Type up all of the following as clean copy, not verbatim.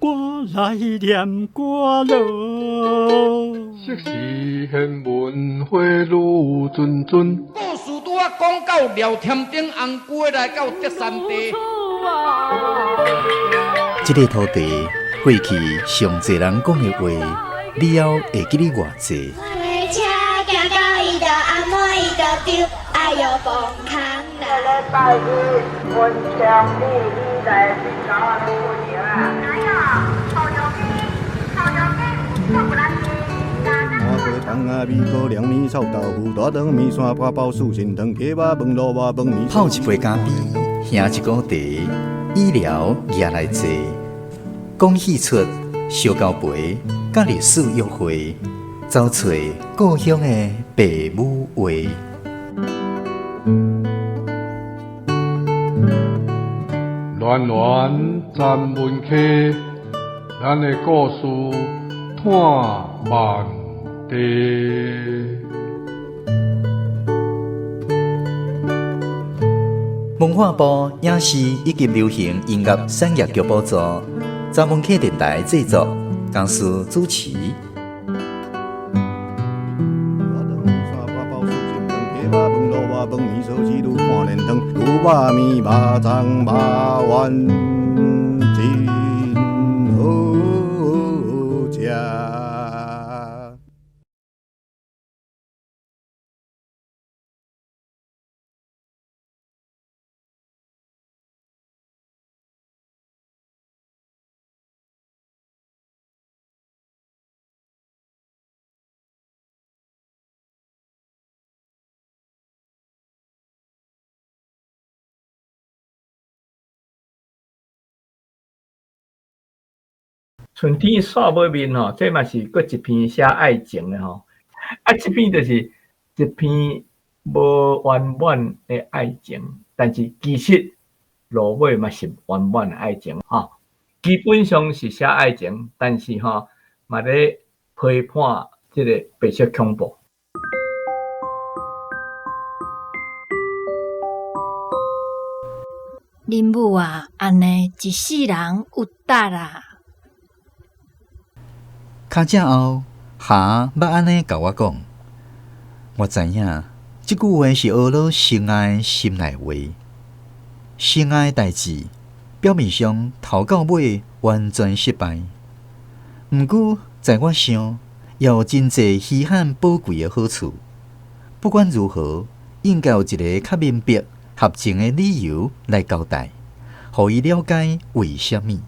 我来念歌咯。昔时贤文花女谆谆，故事拄啊讲到廖添丁红龟来到德山地。这个土地过去上侪人讲的话，你还会记得偌济？车行到伊就阿妹伊就丢，哎哟崩空啦！礼拜日温强你来去搞啊过年啊！哪有？好牛逼，好牛逼，我不来去。麻婆汤啊，米糕、凉面、臭豆腐、大肠面线、八宝酥、心汤、鸡肉饭、萝卜饭、面。泡一杯咖啡，兄一个茶，医疗也来坐。讲戏出烧交杯，甲历史约会，找找故乡的爸母话。暖暖站门客，咱的故事探万地。文化部影视以及流行音乐产业局补助，站门客电台制作，公司主持。饭面烧鸡肚看连汤，牛肉面、肉粽、肉丸，真好食。春天煞尾面吼，这嘛是搁一篇写爱情的吼。啊，这篇就是一篇无圆满的爱情，但是其实落尾嘛是圆满的爱情吼。基本上是写爱情，但是吼嘛咧批判这个白色恐怖。林母啊，安尼一世人有值啊！较正后，霞捌安尼甲我讲，我知影，即句话是学了心爱心内话。心爱代志，表面上头到尾完全失败。毋过，在我想，也有真侪稀罕宝贵的好处。不管如何，应该有一个较明白、合情的理由来交代，互伊了解为虾米。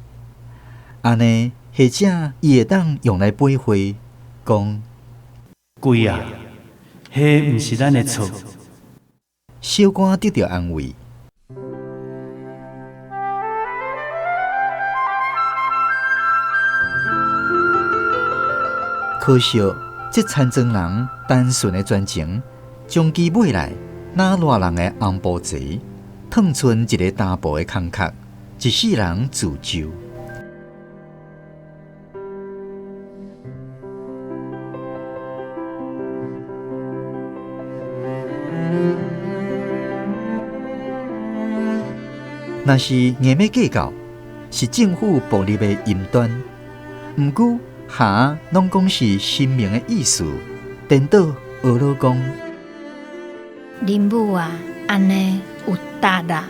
安尼。或者伊会当用来背回，讲贵啊，迄毋是咱的错。小可得到安慰。可惜，这田庄人单纯的专情，将其买来拿偌人的红布钱，烫出一个大布的空壳，一世人自救。若是硬要计较，是政府暴力的阴端。毋过，下拢讲是神明的意思，颠倒学了讲。林母啊，安尼有值啊！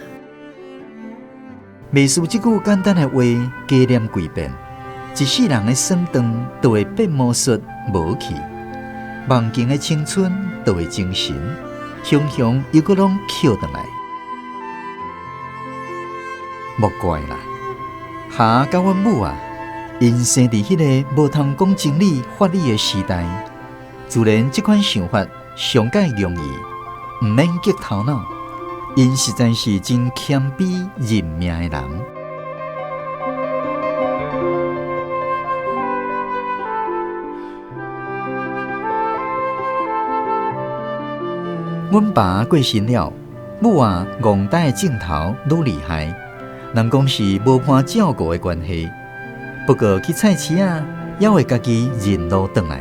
袂输即句简单的话，加念几遍，一世人的算长都会变魔术无去，梦境的青春都会精神，雄雄又搁拢捡回来。莫怪啦，下甲阮母啊，因生伫迄个无通讲真理、法理的时代，自然即款想法上介容易，毋免激头脑。因实在是真谦卑认命的人。阮爸过身了，母啊戆呆的镜头愈厉害。人讲是无伴照顾的关系，不过去菜市啊，也会家己认路转来。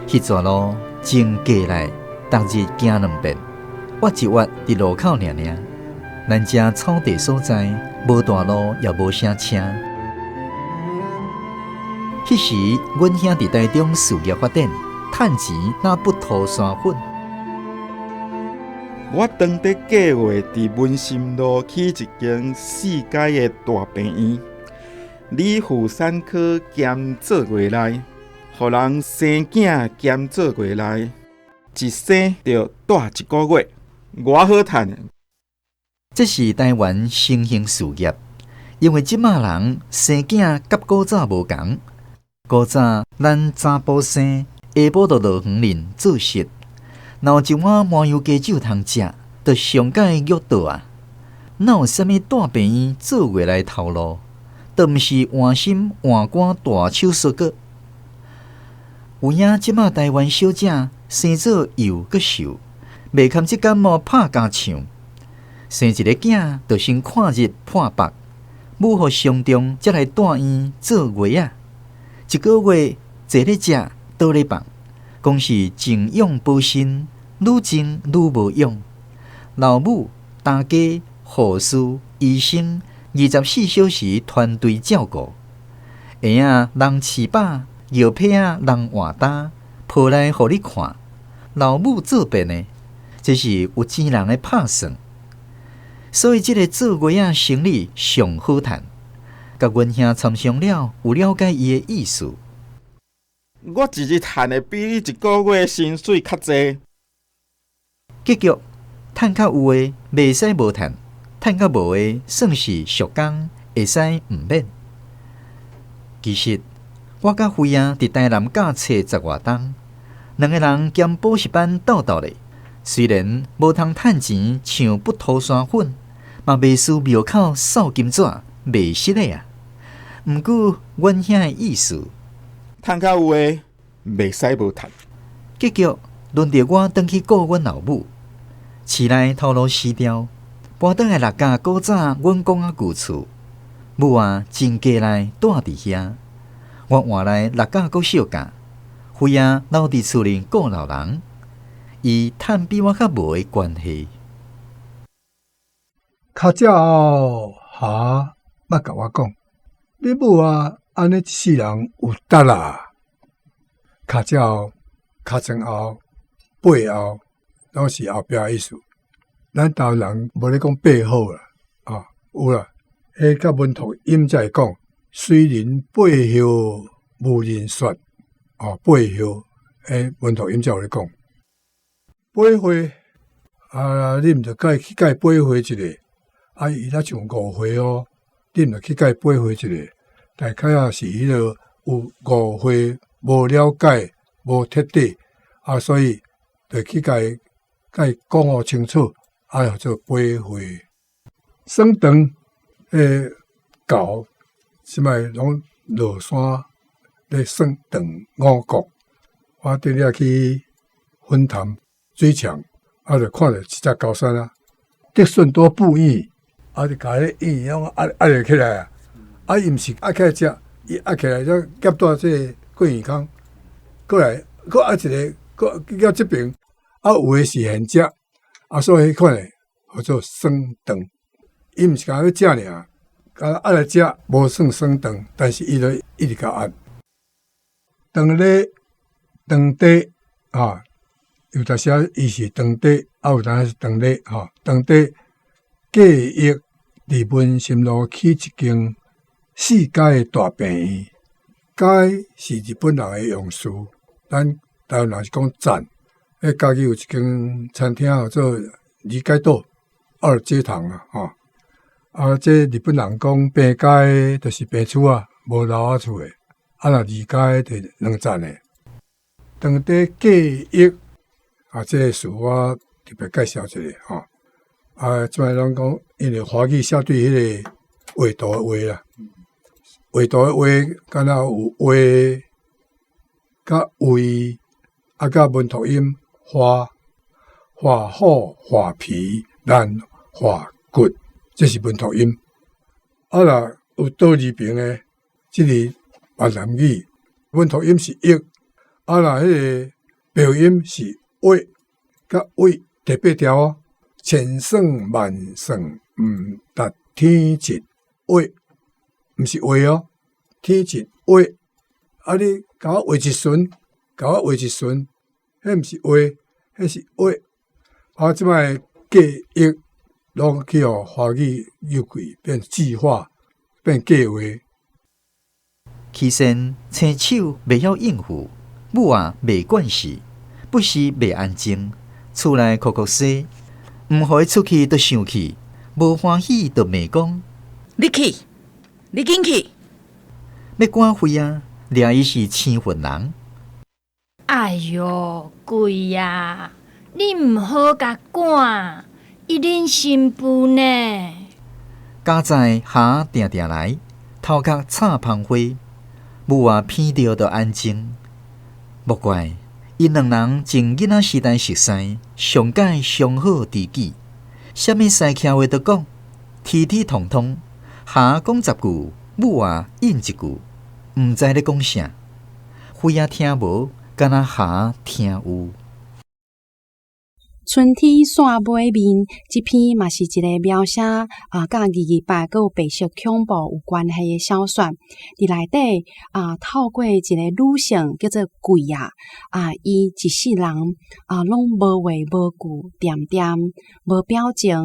迄段路前过来，逐日行2遍，挖一挖伫路口尔尔。咱遮草地所在，无大路也无啥车。迄时，阮兄伫台中事业发展，趁钱那不涂山粉。我当地计划伫文心路起一间4阶的大病院，你妇产科兼做月内，互人生囝兼做月内，一生就带1个月，偌好趁。这是台湾新兴事业，因为即马人生囝甲古早无共。古早咱查甫生，下晡就落园林做事，若有一碗麻油鸡酒通食，就上解约到啊！哪有啥物大病院做月来头路？都毋是换心换肝大手术个。有影即马台湾小姐生做又阁瘦，袂堪即感冒拍家唱。生一个囝，就先看日破腹，母互伤重，才来带院做月啊。1个月坐咧食，倒咧放，讲是静养保身，愈静愈无用。老母、大家、护士、医生，24小时团队照顾。下仔人饲饱，药被仔人换担，抱来互你看。老母做便的，这是有钱人的拍算。所以这个做月仔生意上好趁。甲阮兄参详了，有了解伊的意思。我一日趁的比你1个月薪水较济。结局趁较有的袂使无趁，趁较无的算是俗工，会使毋免。其实我甲辉仔伫台南教册10外冬，2个人兼补习班斗斗咧。虽然无通趁钱像不涂山粉，嘛袂输庙口扫金纸。袂失礼啊！毋过阮兄的意思，趁较有诶，袂使无趁。结局轮到我转去顾阮老母，市内头路失调，搬倒来六甲古早阮公仔旧厝，母啊真家来住伫遐。我换来六甲国小教，辉啊留伫厝里顾老人，伊趁比我较无诶关系。较早哈。捌甲我讲，你母啊，安尼一世人有值啦。较早、较前后、背后，拢是后壁意思。咱台湾人无咧讲背后啦，有啦。迄甲文图音才会讲，虽人背后无人说，背后，文图音才有咧讲。背后你毋着甲去背后一个，伊若像误会哦。你著去甲伊背回一个，大概也是迄个有误会、无了解、无彻底，所以著去甲伊讲互清楚，叫做背回。算长狗，即摆拢落山咧算长五谷。我顶日去分潭水墙，著看着一只高山啊，得顺多布衣。就甲迄伊拢压落起来啊！伊毋是压起来食，伊压起来则夹到这过耳孔，过来搁压一个，搁到这边有诶是现食所以迄款诶叫做酸肠。伊毋是甲要食尔，甲压来食无算酸肠，但是伊就一直甲压。肠咧，肠底有当时伊是肠底，有当时是肠咧肠底计益。伫文心路起一间4阶诶大病院，阶是日本人诶用词，咱台湾人是讲站。家己有一间餐厅叫做2阶岛2街堂这日本人讲病阶就是病厝无楼仔厝诶，若2阶就2站诶。当地记忆这个事我特别介绍一下即摆人讲，因为华语写对迄个画图诶画啦，画图诶画，敢若有画、甲位，甲文图音画虎、画皮、兰、画骨，这是文图音。若有倒二边诶，即个闽南语，文图音是益，若迄个标音是位，甲位第8条千算万算，毋达天一位，毋是位天一位啊，你甲我画一顺，甲我画一顺，迄毋是画，迄是画。啊，即摆记忆拢去互华语有贵变字化，变计划。其实青手袂晓应付，母啊袂惯事，不时袂安静，厝内哭哭说，毋互伊出去就生气，无欢喜就骂讲：你去，你紧去！要赶飞啊！掠伊是青魂人。哎哟，贵啊！你毋好甲赶，伊恁新妇呢？家在下定定来，头壳插芳花，母啊偏着就安静。莫怪因两人从囡仔时代熟识，上解上好知己。啥物使徛话都讲，体体通通。下讲10句，母啊应1句，毋知咧讲啥。灰啊听无，敢若下听有。春天线尾面，这篇嘛是一个描写甲228佮有白色恐怖有关系的小说。伫内底透过一个女性叫做贵伊一世人拢无话无句，点点无表情，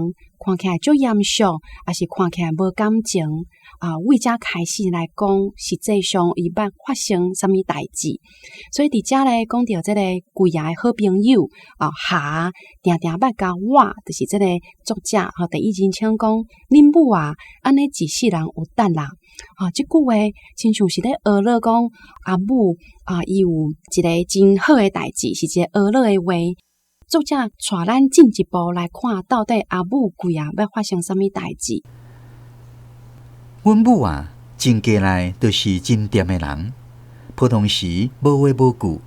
看起来足严肃，也是看起来无感情。为遮开始来讲，实际上伊捌发生啥物代志，所以伫遮咧讲到即个贵爷的好朋友下定定捌甲我，就是即个作者第一人称讲，恁母安尼一世人有等啦。即句话亲像是咧学乐讲阿母伊有一个真好的代志，是一个学乐的话。作者带咱进一步来看，到底阿母贵要发生啥物代志。阮母真家内就是真掂的人，普通时无话无句，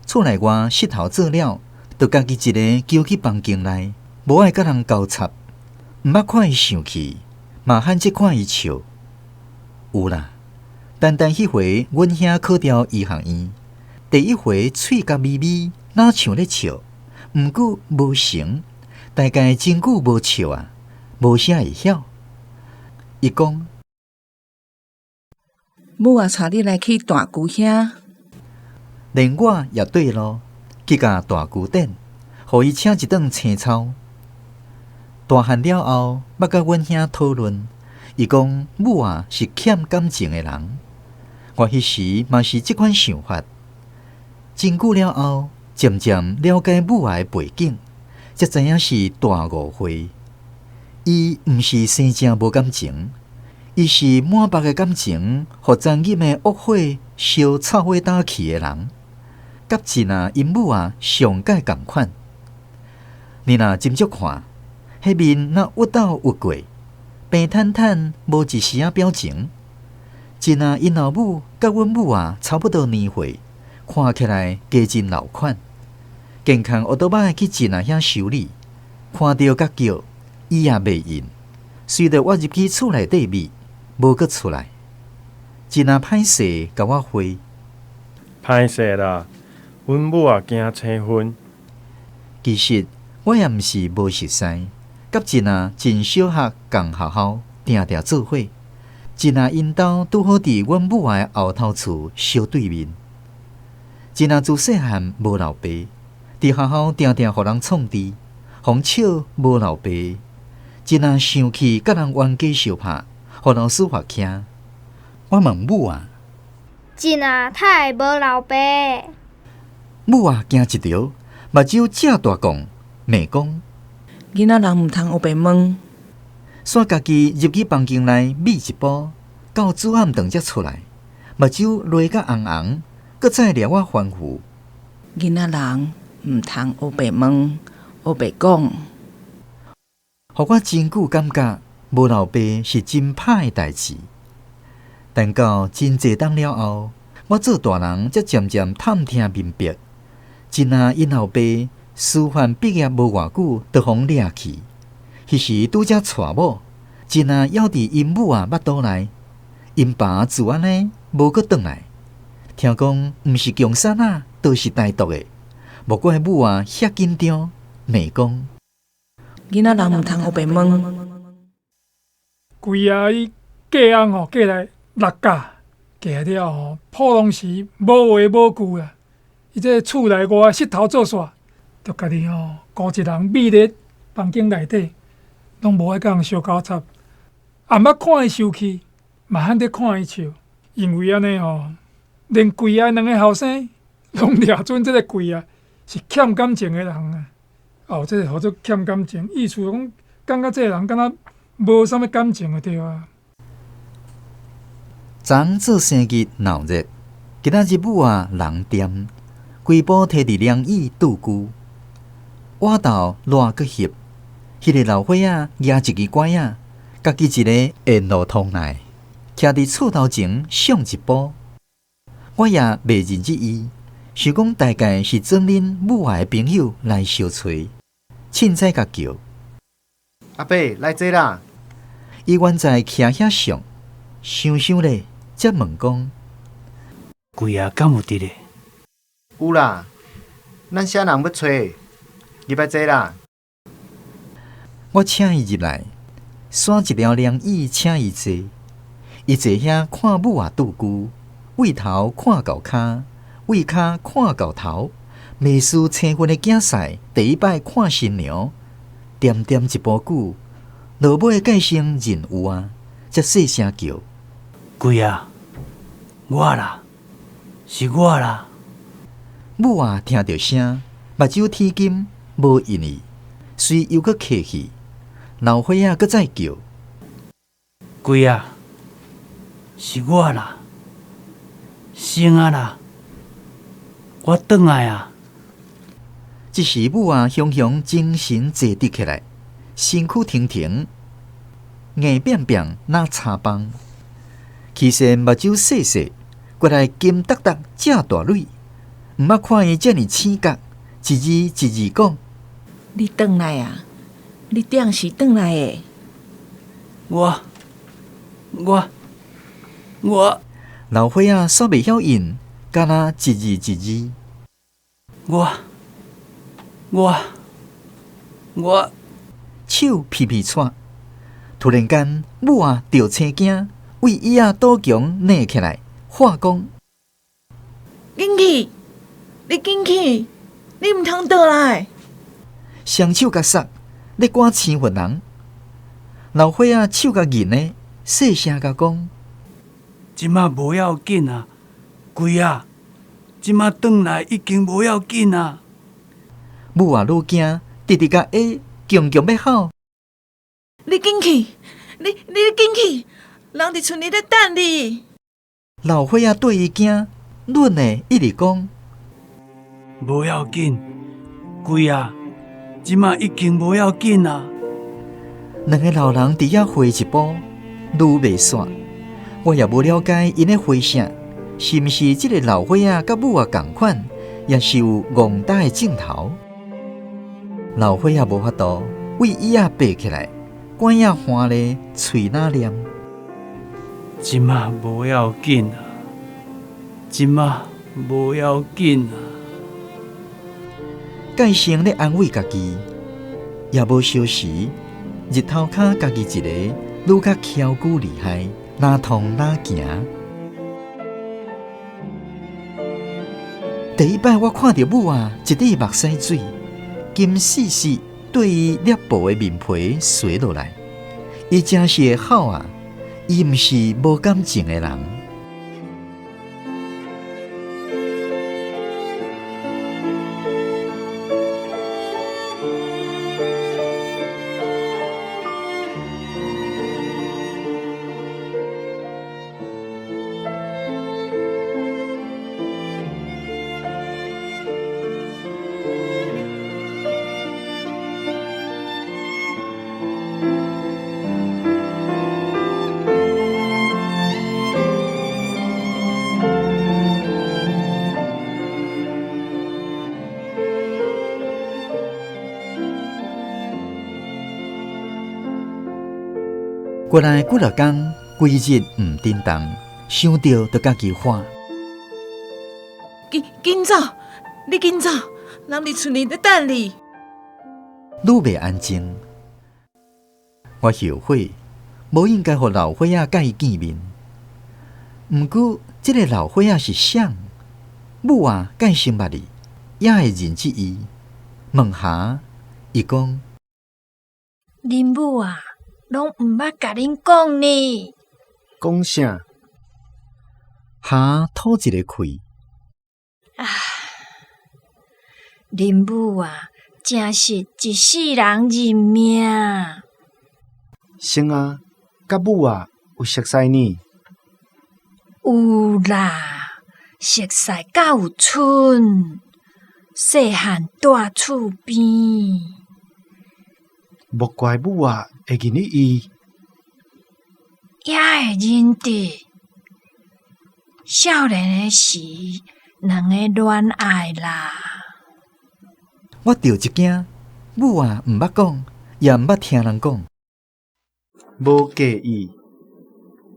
厝内外膝头做了，就家己一个揪去房间内，无爱甲人交插，毋捌看伊生气，嘛罕只看伊笑。有啦，单迄回阮兄考调医学院，第一回喙甲咪咪，哪像咧笑，毋过无成，大概真久无笑无啥会晓。伊讲。母带你来去大姑遐，连我也对咯，去甲大姑等，互伊请一顿青草。大汉了后，捌甲阮兄讨论，伊讲母是欠感情的人。我迄时嘛是即款想法。真久了后，渐渐了解母的背景，才知影是大误会。伊毋是生正无感情。伊是满腹的感情，互残忍的恶火烧臭火打去的人，甲真因母上界共款。你若斟酌看，迄面若屈倒屈过，平坦坦，无一丝表情。真因老母甲阮母差不多年岁，看起来加真老款。健康学倒摆去真遐修理，看到甲叫，伊也袂应。随着我入去厝内底面。无阁出来，真歹势，甲我回。歹势啦，阮母惊青婚。其实我也毋是无熟悉，甲真小学共学校定定做伙，真因兜拄好伫阮母的后头厝小对面。真自细汉无老爸，伫学校定定互人创治，逢笑无老爸，真生气甲人冤家相拍。互老师罚轻，我问母真太无老爸。母惊一条，目睭正大讲，骂讲：囡仔人毋通学白问。煞家己入去房间内米一步，到煮暗顿才出来，目睭泪甲红红，搁再掠我吩咐：囡仔人毋通学白问，学白讲。互我真久感觉。无老爸是真歹的代志，但到真济冬了后，我做大人才渐渐探听明白，真因老爸师范毕业无偌久，就互掠去。迄时拄则娶某，真要伫因母腹肚内，因爸自安尼无阁转来。听讲毋是强杀倒是歹毒的，莫怪母遐紧张，骂讲：囡仔人毋通学白问。贵伊嫁翁嫁来6家，嫁了吼，普通时无话无句啊，伊这厝内外膝头做煞，着家己吼孤一人秘咧房间内底，拢无爱甲人相交叉。也捌看伊受气，嘛罕得看伊笑，因为安尼吼，连贵啊两个后生拢掠准这个贵啊是欠感情的人啊。哦，这号做欠感情，意思讲感觉这个人敢若无啥物感情就对啊。昨做生日闹热，今仔日母啊人店，规部摕伫凉椅拄久，碗豆热个翕，迄个老伙仔举一支拐仔，家己一个沿路通来，徛伫厝头前上一步。我也袂认识伊，想讲大概是装恁母爱的朋友来相找，凊彩甲叫阿伯来坐啦。伊原在徛遐想，想咧，才问讲：贵啊，敢有伫咧？有啦，咱啥人要找？入来坐啦。我请伊入来，选一条凉椅请伊坐。伊坐遐看母啊拄久，位头看到骹，位骹看到头，袂输青婚的囝婿第一摆看新娘，点点一步久，落尾改成认有啊，才细声叫：贵啊，我啦，是我啦。母啊听到声，目睭天金，无应伊，随又搁客气。老伙仔搁再叫：贵啊，是我啦，生啊啦，我转来啊。这时母啊雄雄精神坐直起来，身躯挺挺，硬扁扁若柴棒，其实目睭细细，过来金答答正大蕊，毋捌看伊遮尔醒觉，一字一字讲：你转来啊！你定是转来的。我，老伙仔煞袂晓应，敢若一字一字。我，手皮皮喘。突然间，母啊着青惊，为椅仔倒强拿起来，话讲：紧去！你紧去！你毋通倒来！双手甲塞，咧赶青云人。老伙仔手甲紧呢，细声甲讲：即马无要紧啊，贵啊！即马转来已经无要紧啊。母啊愈惊，直直甲下，强强要吼：你紧去！你紧去！人伫厝里咧等你。老伙仔对伊惊，阮的一直讲：无要紧，贵啊！即马已经无要紧啊。两个老人伫遐回一步，愈袂煞。我也无了解因咧回啥，是毋是即个老伙仔甲母啊共款，也是有戆大的镜头。老伙仔无法度，为椅仔爬起来，管仔欢咧，喙哪念：即马无要紧啊，即马无要紧啊。改成咧安慰家己，也无消时，日头骹家己一个，愈较翘骨厉害，哪通哪行。第一摆我看到母啊，一滴目屎水，金细细对伊裂布的面皮垂落来，伊真是会好啊！伊毋是无感情的人。过来几落工，规日毋叮当，想到就家己喊：紧走！你紧走！人伫厝里咧等你。愈袂安静。我后悔，无应该互老伙仔甲伊见面。毋过这个老伙仔是谁？母啊，介心捌你，也会认识伊。问下，伊讲：恁母啊，拢毋捌甲恁讲呢。讲啥？下吐一个气。恁母啊，真是一世人认命。先啊，甲母啊有熟悉呢？有啦，熟悉甲有寸，细汉住厝边。莫怪母啊会认得伊，也会认得。少年的时，两个恋爱啦。我着一惊，母啊毋捌讲，也毋捌听人讲。无介意。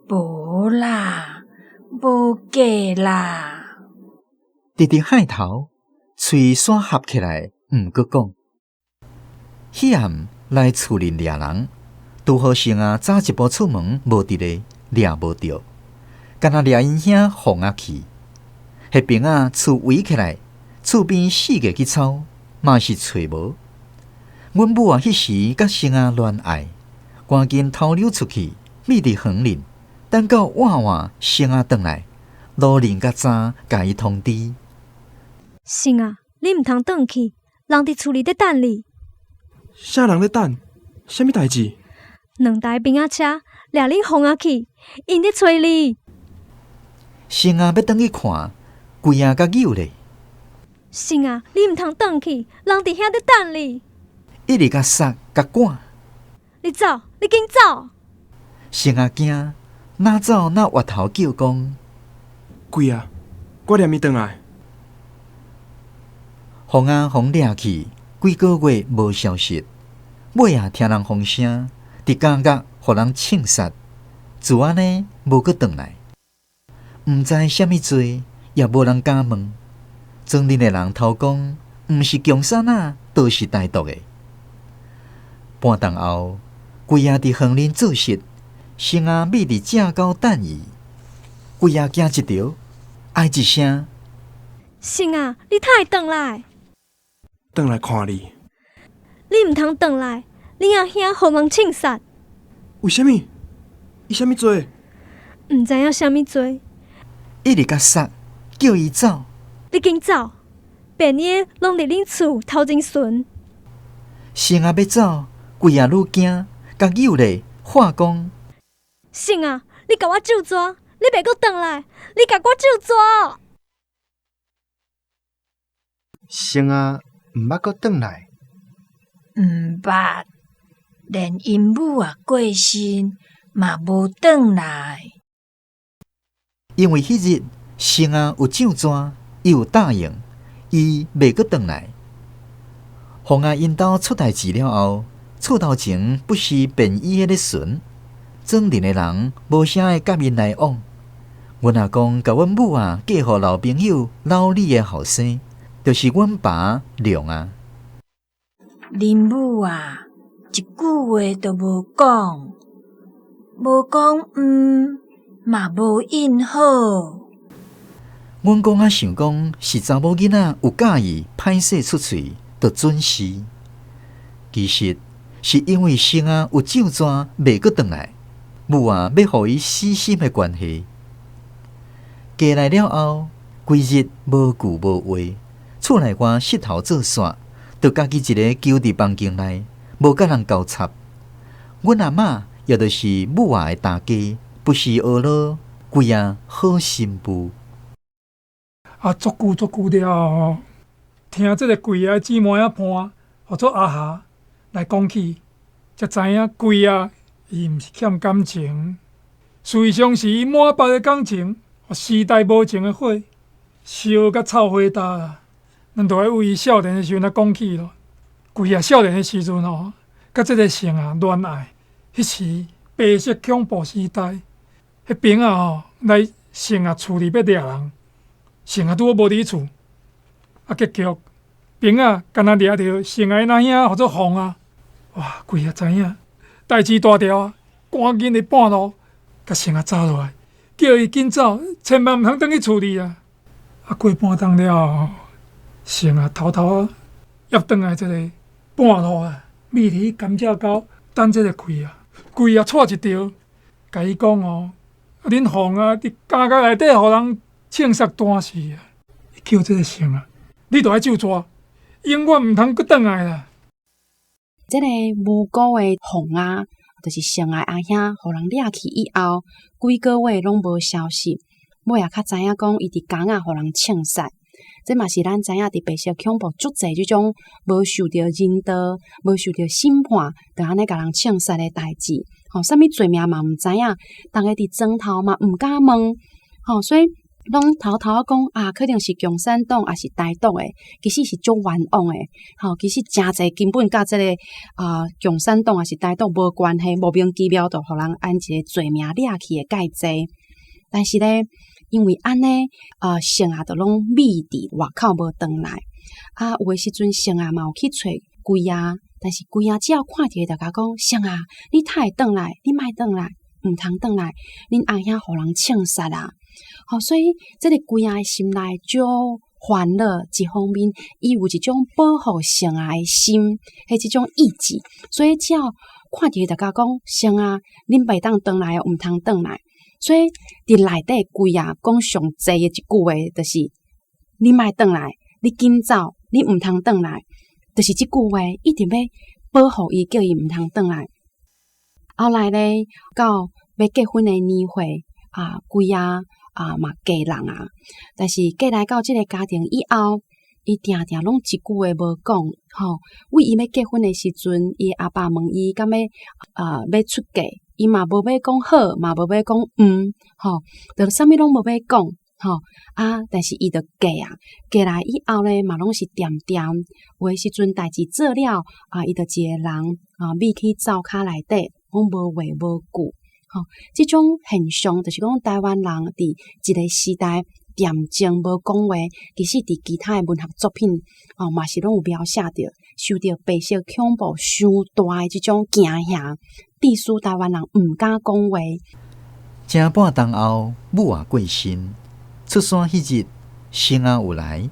无啦，无假啦。直直海头，喙煞合起来，毋搁讲。迄暗来厝里掠人，拄好先啊早一步出门，无伫咧掠无着，干那掠因兄放啊去。迄边啊厝围起来，厝边四个去抄，嘛是找无。阮母啊，迄时甲先啊恋爱，赶紧偷溜出去，秘伫园林，等到晚晚先啊转来，路人较早甲伊通知。先啊，你毋通转去，人伫厝里咧等你。啥人咧等？啥物代志？两台兵仔车掠恁放啊去，因咧找你。先啊，要转去看，规啊甲扭咧。先啊，你毋通转去，人伫遐咧等你。一直甲杀甲赶。你走，你紧走。先啊惊，哪走哪歪头叫讲：贵啊，我念伊转来。风啊风掠去，几个月无消息。尾啊听人风声，伫感觉互人枪杀，自安尼无搁转来。毋知啥物罪，也无人敢问。庄林的人头讲，毋是共产啊，倒是台独的。半顿后，规啊伫园林做事，先啊秘伫正狗等伊。规啊惊一条，哀一声：先啊，你太转来！转来看你。你毋通转来，恁阿兄互人枪杀。为虾米？伊虾米罪？毋知影虾米罪。一直甲杀，叫伊走。你紧走，便夜拢伫恁厝头前巡。先啊要走，规啊愈惊，甲扭咧话讲：先啊，你甲我就抓，你袂阁转来，你甲我就抓。先啊，毋捌阁转来。毋捌，连因母啊过身嘛无转来。因为迄日先啊有上纸，伊有答应，伊袂阁转来。风啊因兜出代志了后，厝头前不时便衣咧巡，庄林的人无啥会甲因来往。阮阿公甲阮母啊嫁互老朋友老李的后生，就是阮爸亮啊。恁母啊，一句话都无讲，无讲嘛无应好。阮公啊想讲是查某囡仔有介意歹势出喙，就准时。其实是因为先啊有上纸袂阁转来，母啊要互伊死心的关系。嫁来了后，规日无句无话，厝内外膝头做煞，就家己一个揪伫房间内，无甲人交插。阮阿嬷也就是母啊的大家，不时学了，规啊好心妇。足久了，听这个贵啊姊妹啊伴，或做阿霞来讲起，才知影贵啊伊毋是欠感情，事实上是伊满腹的感情，互时代无情的火烧甲臭火焦。咱就爱为伊少年的时阵来讲起咯。贵啊少年的时阵吼，甲这个先啊恋爱，迄时白色恐怖时代，迄边啊吼来先啊厝里要掠人。先啊，拄好无伫厝，结局兵啊，敢若掠着先啊那兄或者风啊，哇，规啊知影代志大条啊，赶紧伫半路，甲先啊走落来，叫伊紧走，千万毋通转去厝里啊！啊，过半冬了后，成啊偷偷啊约转来一个半路啊，米梨甘蔗糕等这个开啊，贵啊错一条，甲伊讲哦，恁房啊，伫家家内底，互人枪杀断死啊！伊叫这个成啊，你著爱就抓，永远毋通搁转来啦！这个无辜的凤啊，就是成的阿兄，互人掠去以后，几个月拢无消息。尾也较知影讲，伊伫江啊，互人枪杀。这嘛是咱知影伫白色恐怖足侪即种无受到人道、无受到审判，就安尼甲人枪杀的代志。吼，啥物罪名嘛毋知影，逐个伫庄头嘛毋敢问。吼，所以拢偷偷讲啊，可能是共产党，也是台独诶，其实是足冤枉诶。吼，其实诚侪根本甲即个共产党也是台独无关系，莫名其妙就互人按一个罪名掠去诶介济。但是咧，因为安尼成啊，就拢秘伫外口无转来。啊，有诶时阵成啊嘛有去找龟啊，但是龟啊只要看着就甲讲，成啊，你太转来，你莫转来，毋通转来，恁阿兄互人枪杀啊！好，所以这个龟啊心内就欢乐，一方面伊有一种保护成啊的心，迄一种意志，所以只要看着就甲讲，成啊，恁袂当转来哦，毋通转来。所以伫内底龟啊讲上济的一句话，就是你莫转来，你紧走，你毋通转来，就是即句话一定要保护伊，叫伊毋通转来。后来咧，到要结婚的年岁啊，龟啊嘛嫁人啊，但是嫁来到即个家庭以后，伊定定拢一句话无讲，吼。为伊要结婚的时阵，伊阿爸问伊敢要出嫁。伊嘛无要讲好，嘛无要讲吼，就啥物拢无要讲，吼啊！但是伊就嫁啊，嫁来以后咧，嘛拢是点点，有诶时阵代志做了啊，伊就一个人啊，咪去灶骹内底，拢无话无句，吼，即种现象就是讲台湾人伫一个时代恬静无讲话，其实伫其他诶文学作品哦，嘛是拢有描写着受到白色恐怖伤大诶即种惊吓。致使台湾人毋敢讲话。正半冬后，母也过身。出山迄日，生啊有来，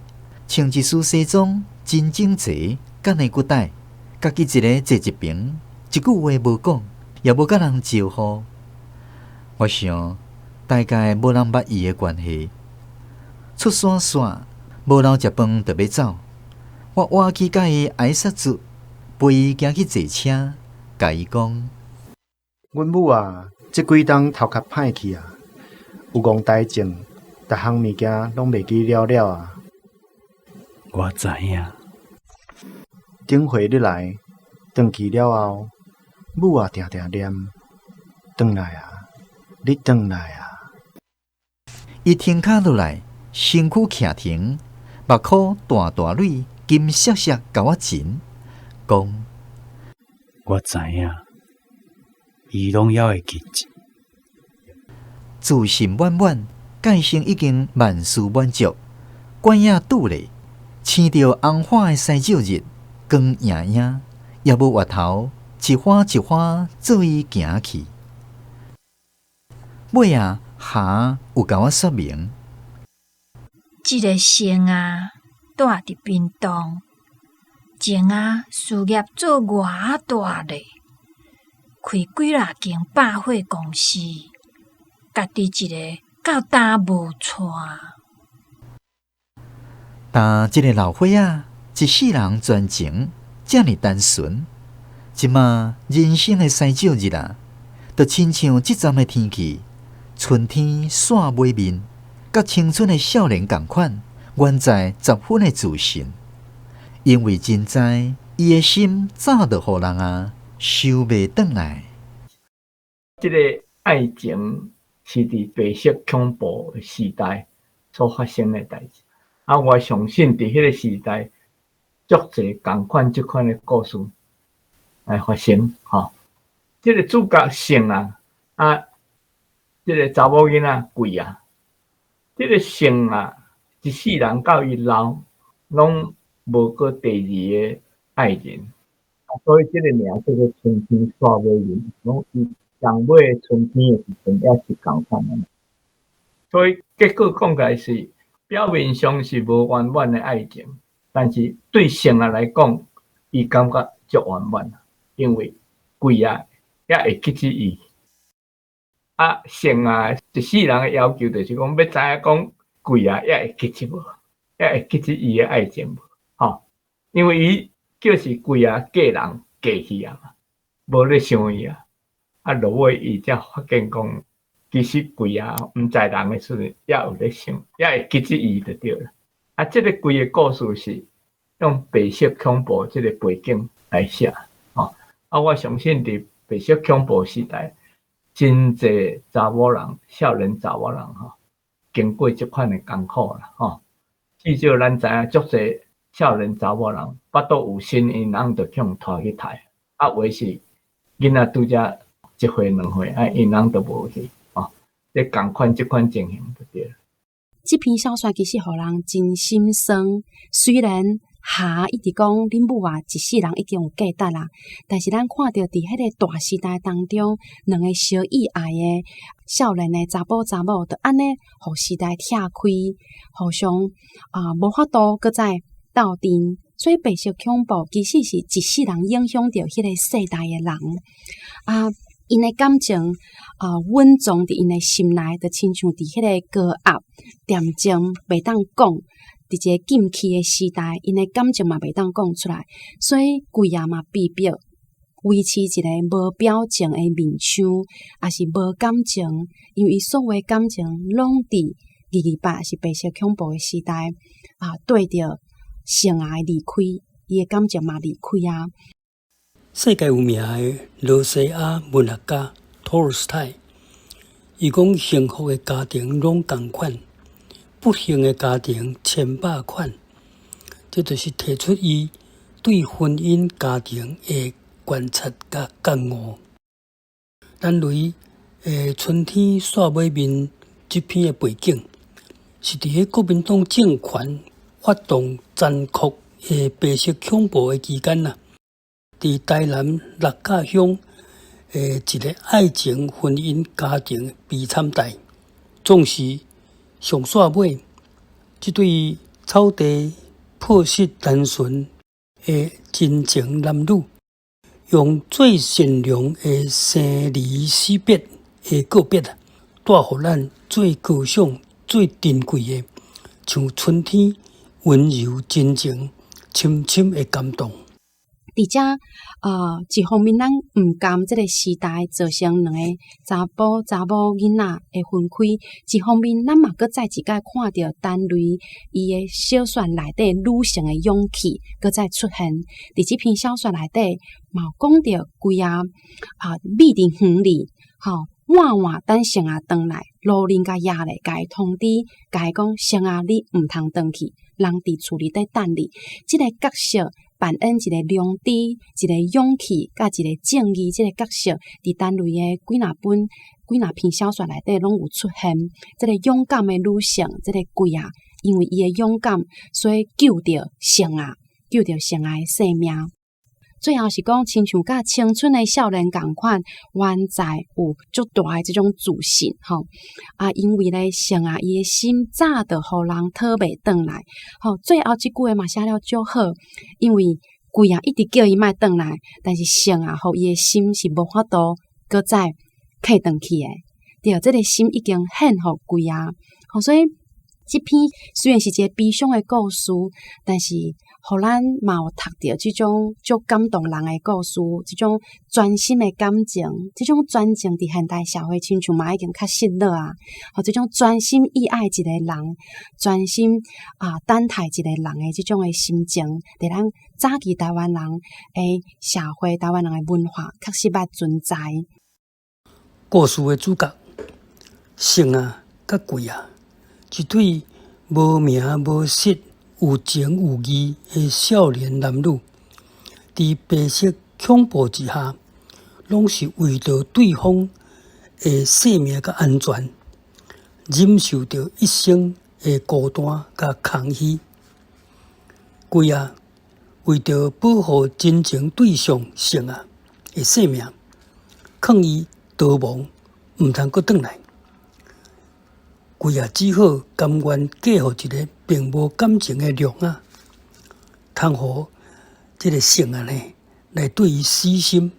穿一束西装，真整齐，干内骨带，家己一个坐一边，一句话无讲，也无甲人招呼。我想，大概无人捌伊诶关系。出山线，无留食饭就要走。我挖去甲伊挨杀子，陪伊行去坐车，甲伊讲。阮母啊，即几冬头壳歹去啊，有戆呆症，逐项物件拢袂记了了啊。我知影。顶回你来，转去了后，母啊定定念，转来啊，你转来啊。伊停脚落来，身躯徛停，目眶大大蕊，金闪闪甲我亲，讲：我知影。伊拢还会记住，自信满满，介生已经万事满足，管也拄咧，青着红花的西照日，光影影，也无月头，一花一花做伊行去。尾啊，下有甲我说明，即个生啊，住伫屏东，前啊事业做偌大咧。开几若间百货公司，家己一个到担无带。但即个老伙仔，一世人专情，遮尔单纯。即马人生的西照日啊，就亲像即阵的天气，春天煞尾面，甲青春的少年共款，原在10分的自信。因为真知伊的心早就互人啊。收袂转来。这个爱情是伫白色恐怖的时代所发生的代志。啊，我相信伫迄个时代，足侪共款即款的故事来发生。吼，这个主角性啊，这个查某囡仔贵啊，这个性啊，一世人到伊老，拢无过第二个爱人。所以这个名叫做春天煞尾面，拢伊上尾春天的时阵也是共款的。所以结果讲起来是表面上是无圆满的爱情，但是对性啊来讲，伊感觉足圆满，因为贵啊也会记起伊。啊，性啊，一世人的要求就是讲，要知影讲贵啊也会记起无，也会记起伊的爱情无，吼，因为伊就是贵啊嫁人嫁去啊嘛，无咧想伊啊，啊落尾伊才发现讲。其实贵啊，毋知人的时阵，也有咧想，也会记起伊就对了。啊，这个规个故事是用白色恐怖这个背景来写，哦。啊，我相信伫白色恐怖时代，真侪查某人、少年查某人吼，经过这款的艰苦啦，吼。至少咱知影，足侪少年查某人，巴肚有心，因翁就去拖去杀，啊，或是囡仔拄则一岁两岁，啊，因翁都无去。咧共款即款情形就对了。这篇小说其实互人真心酸，虽然哈一直讲恁母啊一世人已经有价值啦，但是咱看到伫迄个大时代当中，两个相意爱的少年的查甫查某，就安尼互时代拆开，互相无法度搁再斗阵，所以白色恐怖其实是一世人影响着迄个世代的人啊。因的感情稳藏伫因的心内，就亲像伫迄个高压恬静，袂当讲。伫一个禁区的时代，因的感情嘛袂当讲出来，所以贵也嘛被逼维持一个无表情的面相，也是无感情，因为伊所有的感情拢伫228是白色恐怖的时代对着性爱离开，伊的感情嘛离开啊。世界有名的罗西亚文学家托尔斯泰，伊讲幸福的家庭拢同款，不幸的家庭千百款。这就是提出伊对婚姻家庭的观察甲感悟。咱类春天煞尾面这篇的背景，是伫个国民党政权发动残酷的白色恐怖的期间呐。伫台南六甲乡一个爱情婚姻家庭悲惨代，总是上煞尾，这对草地朴实单纯的真情男女，用最善良的生离死别的告别啊，带互咱最高尚、最珍贵的，像春天温柔真情、深深的感动。伫遮一方面咱毋甘即个时代造成两个查甫囡仔的分开，一方面咱嘛搁再一届看到单雷伊的小说内底女性的勇气搁再出现。伫即篇小说内底嘛讲到规美丽园里晚晚等生啊转来，路人甲夜咧甲伊通知，甲伊讲生啊你毋通转去，人伫厝里底等你。即个角色扮演一个良知、一个勇气、甲一个正义，即个角色伫单类的几若篇小说内底拢有出现。即个勇敢的女性，即个贵啊，因为伊的勇敢，所以救着生啊的性命。最后是讲，亲像甲青春的少年共款，原在有足大的这种自信因为咧性啊，伊的心早就互人讨袂转来最后即句话嘛写了足好，因为贵啊一直叫伊莫转来，但是性啊，互伊的心是无法度搁再客转去的。对，这个心已经献互贵啊所以这篇虽然是一个悲伤的故事，但是互咱嘛有读到这种足感动人的故事，这种专心的感情，这种专情伫现代社会亲像嘛已经较失落啊。这种专心意爱一个人，专心等待一个人的这种的心情，伫咱早期台湾人的社会、台湾人的文化，确实捌存在。故事的主角，性啊，甲贵啊，一对无名无实。有情有义的少年男女，伫白色恐怖之下，拢是为着对方的生命甲安全，忍受着一生的孤单甲空虚。贵啊，为着保护真情对象性啊的生命，抗议逃亡，毋通阁转来。贵啊只好甘愿嫁互一个并无感情的龙啊，通互这个性啊呢来对伊死心。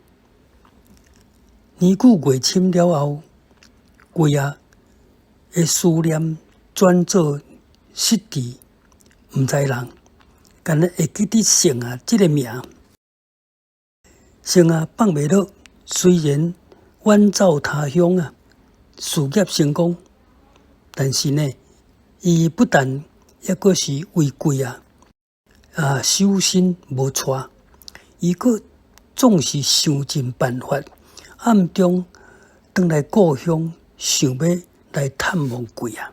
年久月深了后，贵啊的思念转做失志，毋知人，敢若会记得性啊这个名。性啊放袂落，虽然远走他乡啊，事业成功，但是呢，伊不但抑阁是为贵啊修身无错，伊阁总是想尽办法，暗中返来故乡，想要来探望贵啊。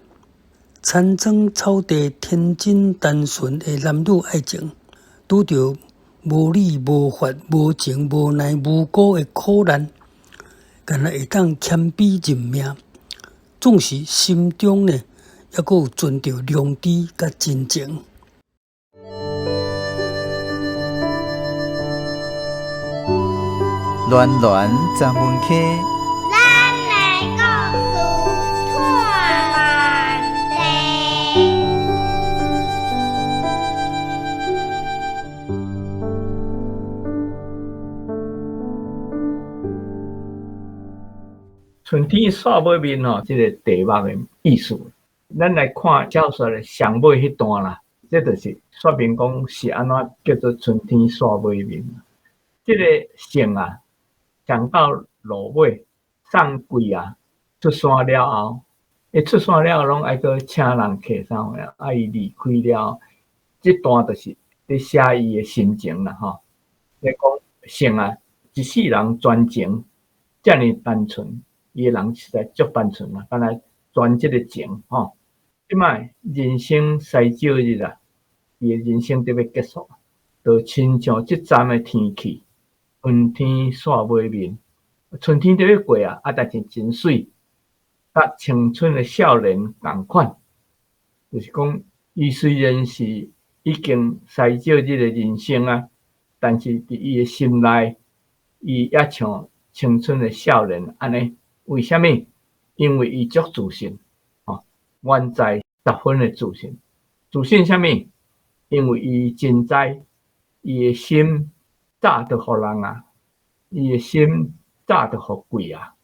田庄草地天真单纯的男女爱情，拄着无理无法无情无奈无辜的苦难，敢若会当谦卑认命，总是心中呢，抑阁有存着良知甲真情。暖暖站门口，咱来故事看万地。春天煞尾面吼，这个题目的意思，咱来看小说的上尾迄段啦，这就是说明讲是安怎叫做春天煞尾面。这个性啊，讲到落尾送贵啊出山了后，伊出山了后拢爱个请人客啥呀，啊伊离开了，这段就是咧写伊的心情啦吼。咧讲性啊，一世人专情，遮尔单纯。伊个人实在足单纯啊，敢若专这个情吼。即摆人生衰少日啊，伊个人生就要结束，就亲像即阵的天气，春天煞尾面，春天就要过啊，但是真水，甲青春的少年同款，就是讲伊虽然是已经衰少日的人生啊，但是伫伊的心内，伊也像青春的少年安尼。为什么？因为伊足自信，原在10分的自信。自信什么？因为伊真知，伊的心早就互人啊，伊的心早就互贵啊。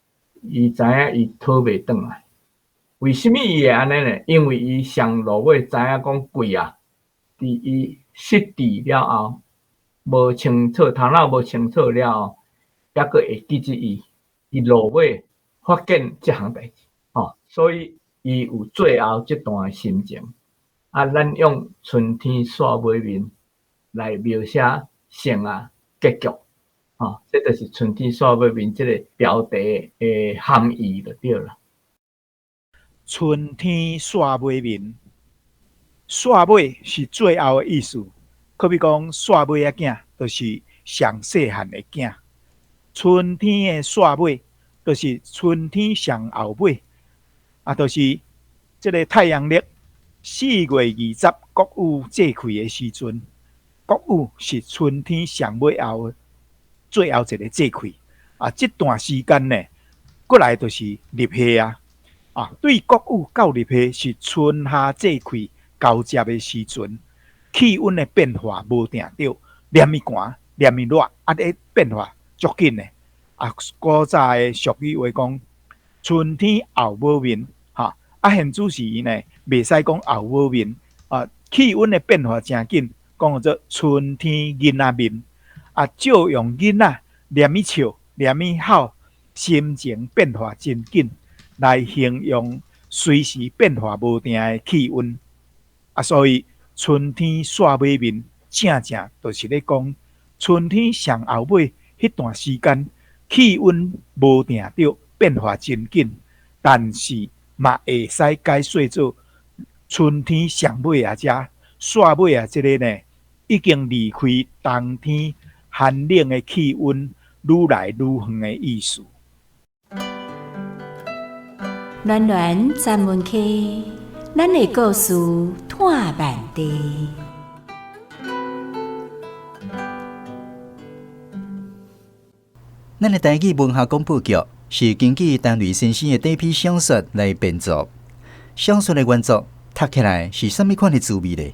伊知影伊讨袂转来。为什么伊会安尼呢？因为伊上落尾知影讲贵啊，伫伊失智了后，无清楚头脑无清楚了后，抑阁会记住伊，伊落尾。发现这项代志，所以伊有最后这段心情。咱用春天煞尾面来描写性啊结局，这就是春天煞尾面这个标题的含义就对了。春天煞尾面，煞尾是最后的意思，可比讲煞尾仔囝，就是上细汉的囝。春天的煞尾。就是春天上后尾，就是这个太阳历4月20国雨祭开的时阵，国雨是春天上尾后最后一个祭开。这段时间呢，过来就是入夏啊。对国雨到入夏是春夏祭开交接的时阵，气温的变化无定着，黏伊寒，黏伊热，咧变化足紧的。古早的俗语话讲，春天后母面，现主时呢，袂使讲后母面，气温的变化真紧，讲做春天囡仔面，照用囡仔黏伊笑，黏伊吼，心情变化真紧，来形容随时变化无定的气温，所以春天煞尾面，正就是咧讲春天上后尾迄段时间。气温无定着，变化真紧，但是嘛会使解说做春天上尾啊，遮煞尾啊，这个呢已经离开冬天寒冷的气温，愈来愈远的意思。暖暖站门口，咱的故事看万地。咱的台语文学广播剧是根据陈瑞先生的短篇小说来编作。小说的原作读起来是甚物款的滋味呢？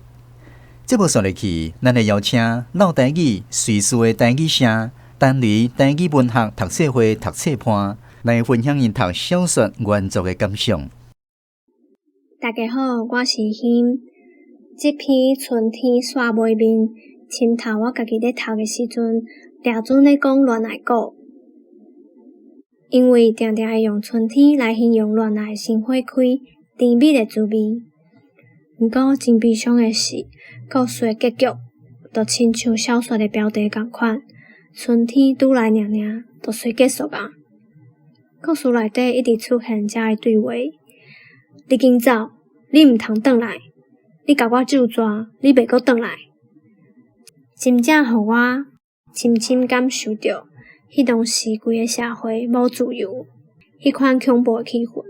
节目说入去，咱会邀请老台语、随时的台语声，单于台语文学读册会读册盘来分享因读小说原作的感想。大家好，我是欣。这篇春天煞袂面，深头我家己咧读的时阵，抓准咧讲恋爱故，因为常常会用春天来形容恋爱新花开、甜蜜的滋味。毋过真悲伤的是，故事的结局就亲像小说的标题同款，春天拄来尔尔，就随结束啊。故事内底一直出现遮个对话：你紧走，你毋通转来。你甲我咒抓，你袂阁转来，真正互我深深感受到，迄当时规个社会无自由，迄款恐怖的气氛。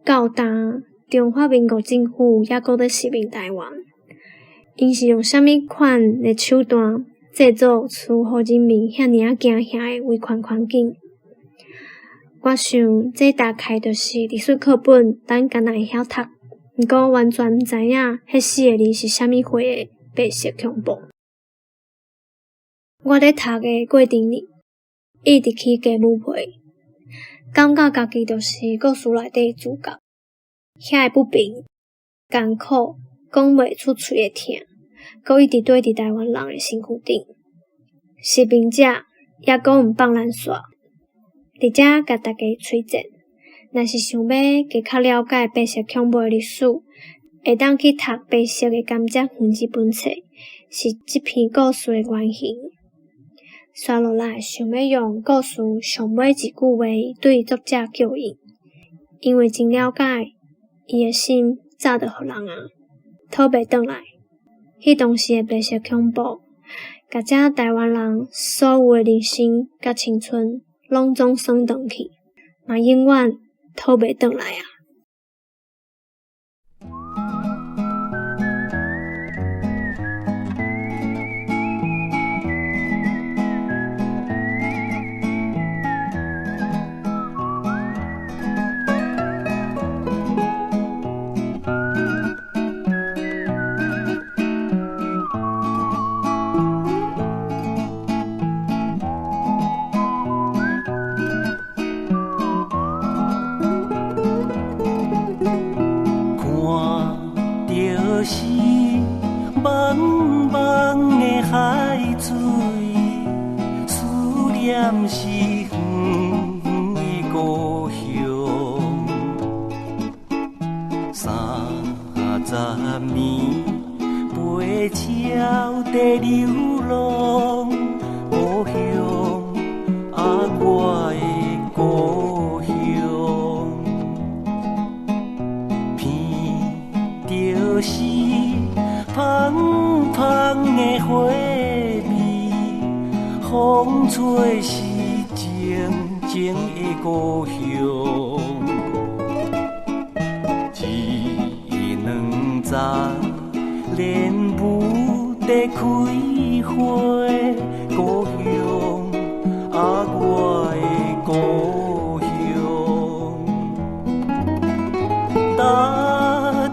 到当中华民国政府也阁咧殖民台湾，因是用啥物款的手段制造出互人民遐尔啊惊吓的危险环境？我想这大概就是历史课本咱敢若会晓读。毋过完全毋知影迄4个字是啥物货的白色恐怖。我咧读的过程里，一直去加舞配，感觉家己就是故事内底主角，遐个不平、艰苦、讲袂出嘴的疼，阁一直对伫台湾人的身躯顶。殖民者也阁毋放咱煞，伫遮甲大家推荐。若是想要加较了解白色恐怖的历史，会当去读《白色的甘蔗园》这本册，是这篇故事的原型。刷落来，想要用故事上尾一句话对作者叫应，因为真了解伊的心早就互人讨袂转来。迄当时的白色恐怖，甲遮台湾人所有的人生甲青春，拢总算转去，嘛永远讨袂转来啊！是远的故乡，30年陪鸟在流浪，故乡啊，我的故乡，闻着是香香的花味，风吹是静静的故乡，一两丛莲雾在开花，故乡啊，我的故乡，踏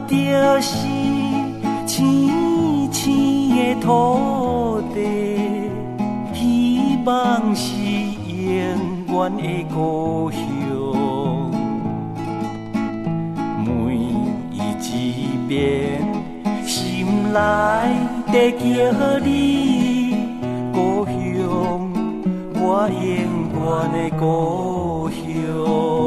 着是青青的土地。希望是永远的故乡，每一遍心内在叫你，故乡，我永远的故乡。